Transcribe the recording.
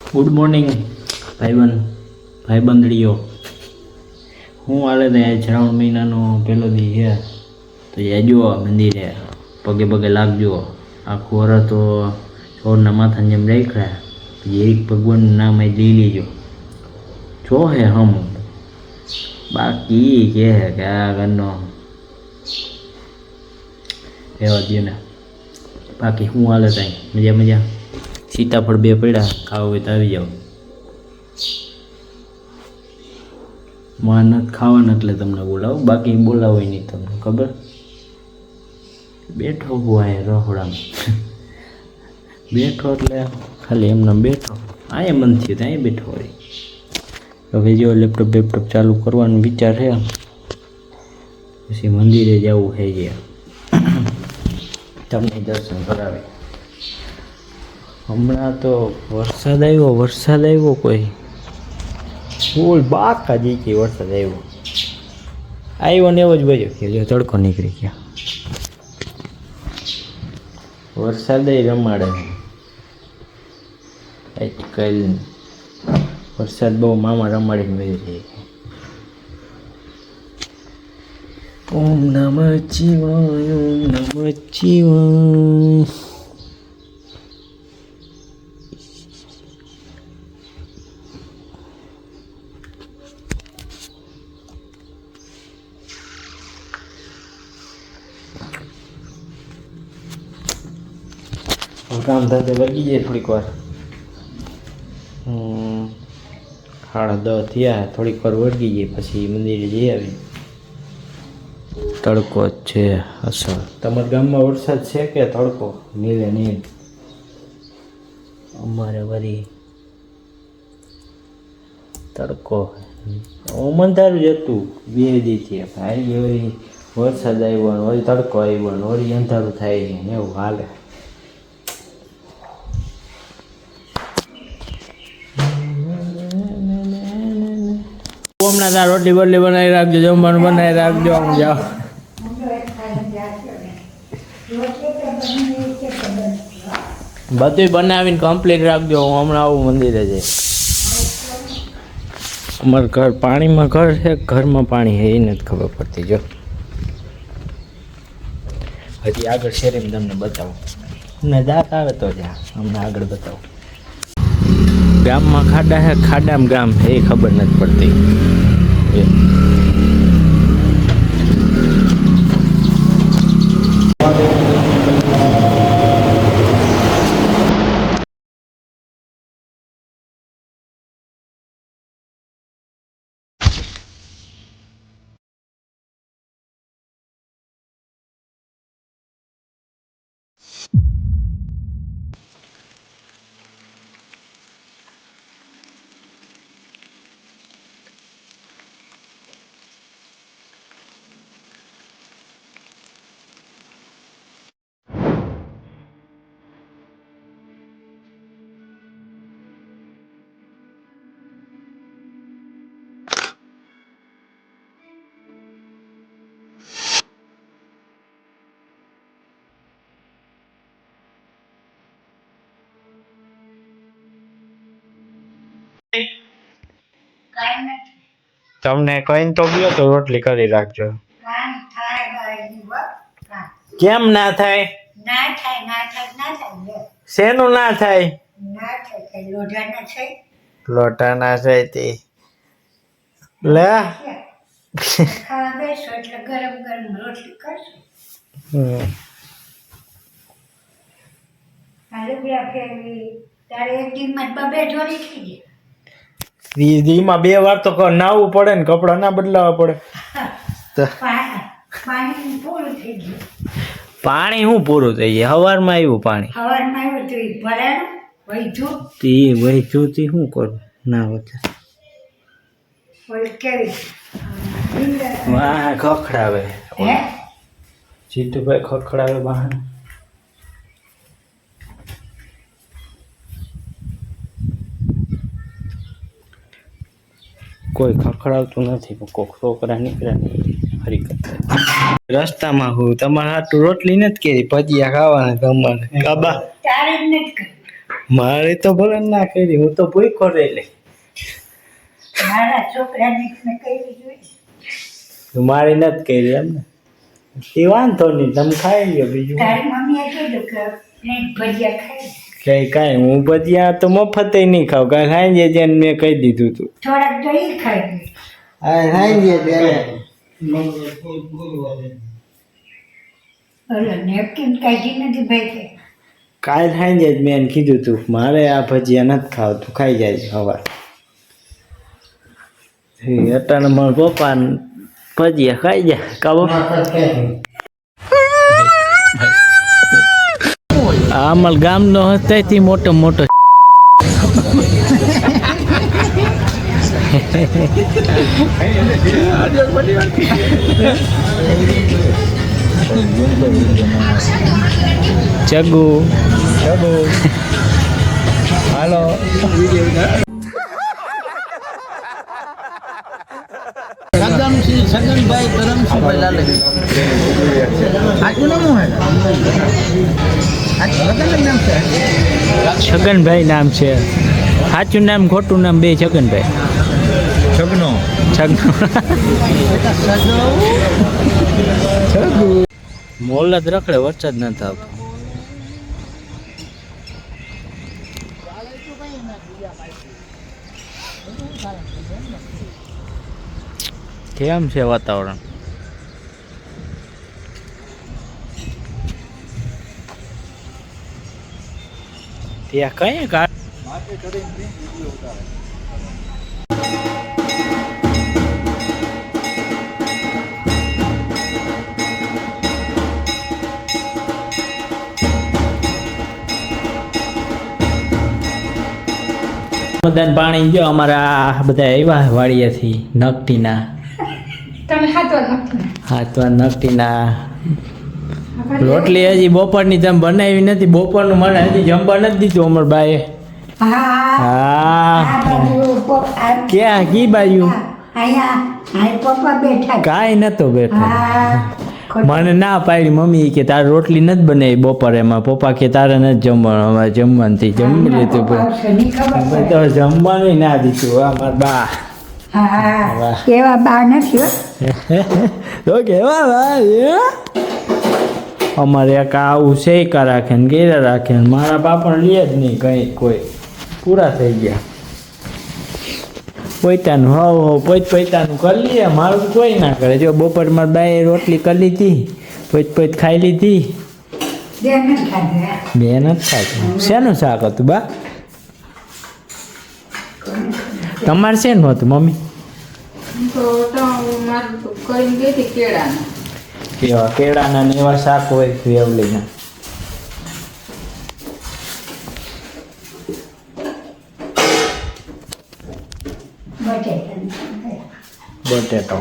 Good morning ભાઈબંધડીઓ. હું હાલે તો શ્રાવણ મહિનાનો પહેલો દી છે, તો એ જુઓ મંદિરે પગે પગે લાગજો. આખું વરસ તો છોડના માથાને જેમ રાખ્યા, પછી એક ભગવાનનું નામ અહીં લઈ લેજો. છો હે હમ બાકી કહે કે આ ઘરનો રહેવા દો ને. બાકી શું હાલે ત્યાં મજા મજા? સીતાફળ 2 પડ્યા, ખાવા હોય તો આવી જાઓ. માં નથી ખાવાના એટલે તમને બોલાવું, બાકી બોલાવો નહીં તમને ખબર. બેઠો હોય રહોડામાં બેઠો એટલે ખાલી એમને બેઠો. અહીંયા મન થયું ત્યાં બેઠો હોય. હવે જો લેપટોપ ચાલુ કરવાનો વિચાર છે, પછી મંદિરે જવું છે જે તમને દર્શન કરાવે. હમણાં તો વરસાદ આવ્યો કોઈ ફૂલ બાકા જીકી વરસાદ આવ્યો ને એવો જ બજો કે જો તડકો નીકળી ગયા. વરસાદ રમાડે આજકાલ. વરસાદ બહુ મામા રમાડીને વહી જાય. ઓમ નમઃ શિવાય, ઓમ નમઃ શિવાય. કામ ધંધે વળગી જાય થોડીક વાર. 10:30 થયા, થોડીક વાર વળગી જાય પછી મંદિરે જઈ આવી. તડકો જ છે અસલ. તમારા ગામમાં વરસાદ છે કે તડકો? નીલે નીલ. અમારે વળી તડકો ઓમંધારું જ હતું 2 દીથી. ભાઈ વળી વરસાદ આવ્યો ને વળી તડકો આવ્યો ને વળી અંધારું થાય ને એવું હાલે. હમણાં ત્યાં રોટલી બોટલી બનાવી રાખજો, જમવાનું બનાવી રાખજો. આમ જાઓ બધું બનાવીને કમ્પ્લીટ રાખજો. હું હમણાં આવું મંદિરે જઈ. અમારું ઘર પાણીમાં ઘર છે, ઘરમાં પાણી છે એ નથી ખબર પડતી. જો હજી આગળ શેરીમાં તમને બતાવું ને દાંત આવે તો જ્યાં હમણાં આગળ બતાવું. ગામમાં ખાડા છે, ખાડામાં ગામ છે એ ખબર નથી પડતી. તમને કહીને તો ગયો તો રોટલી કરી રાખજો. કેમ ના થાય? શેનું ના થાય? લોટા ના થાય તે લે. દીમાં 2 વાર તો નાવું પડે ને, કપડા ના બદલાવા પડે. પાણી શું પૂરું થઈ જાય? સવારમાં આવ્યું પાણી, વહીતું શું કરું ના હોત. વાહ ખખડાવે જીતુભાઈ, ખખડાવે વાહન. કોઈ ખખડાવતું નથી, કોઈક છોકરા નીકળ્યા હરીકત. રસ્તામાં હું તમારા હાટું રોટલી નથી કરી, ભજીયા ખાવાના ગમવાના. કાબા મારે તો ભલે ના કરી, હું તો ભૂખો રહી લે. મારા છોકરાને કરી જોઈએ. મારી નથી કરી એમ ને? એ વાંધો નહીં, તમે ખાઈ લ્યો બીજું. તારી મમ્મીએ કીધું કે પ્લેટ ભજીયા ખાઈ. કાંઈ હું ભજીયા તો મફતે નહીં ખાવ, કાંઈ ખાઈ જાય ત્યાં મેં કહી દીધું તું. થોડાક તો એ ખાઈ. હા ખાઈ જાય ત્યારે. ઓલો નેપકિન કાઢી નથી ભાઈ. કાલ ખાઈ જાય મેં એને કીધું તું મારે આ ભજીયા નથી ખાવ, તું ખાઈ જાય સવાર. અટાણે મારા પપ્પા ભજીયા ખાઈ જાય કાબો. અમાર ગામનો હસ્તાથી મોટો મોટો ચગુ હાલો. છગનભાઈ કરમસિંહભાઈ લાલે. છગનભાઈ નામ છે. સાચું નામ ખોટું નામ બે છગનભાઈ. છગનો મોલ જ રખડે, વરસાદ નથી આવતો. કેમ છે વાતાવરણ? ત્યાં કઈ બધાને પાણી જો અમારા બધા આવ્યા વાડિયાથી નકટીના. તમે હાથવા નકટીના રોટલી હજી બપોરની તમે બનાવી નથી. બપોરનું મને હજી જમવા નથી દીધું અમારા બાએ. હા ક્યાં કી બાજુ? કાંઈ નતો બેઠા. મને ના પાડી મમ્મી કે તારે રોટલી નથી બનાવી બપોરે. એમાં પપ્પા કે તારે નથી જમવાનું, અમારે જમવાનું થી જમી લીધું. તો જમવાનું ના દીધું અમારા બા. એવા બા નથી તો કેવા બા? અમારે એક આવું શેકા રાખે ને ગેરા રાખે ને મારા બાપણ લે જ નહીં કંઈ કોઈ. પૂરા થઈ ગયા. પોતાનું પોતાનું કરી લઈએ, મારું કોઈ ના કરે. જો બપોર મારા બાએ રોટલી કરી લીધી, પોત ખાઈ લીધી. બે નથી ખાતું. શેનું શાક હતું બા? તમારે શેનું હતું મમ્મી? એવા કેળાના ને એવા શાક હોય વેવલીના. બટેટો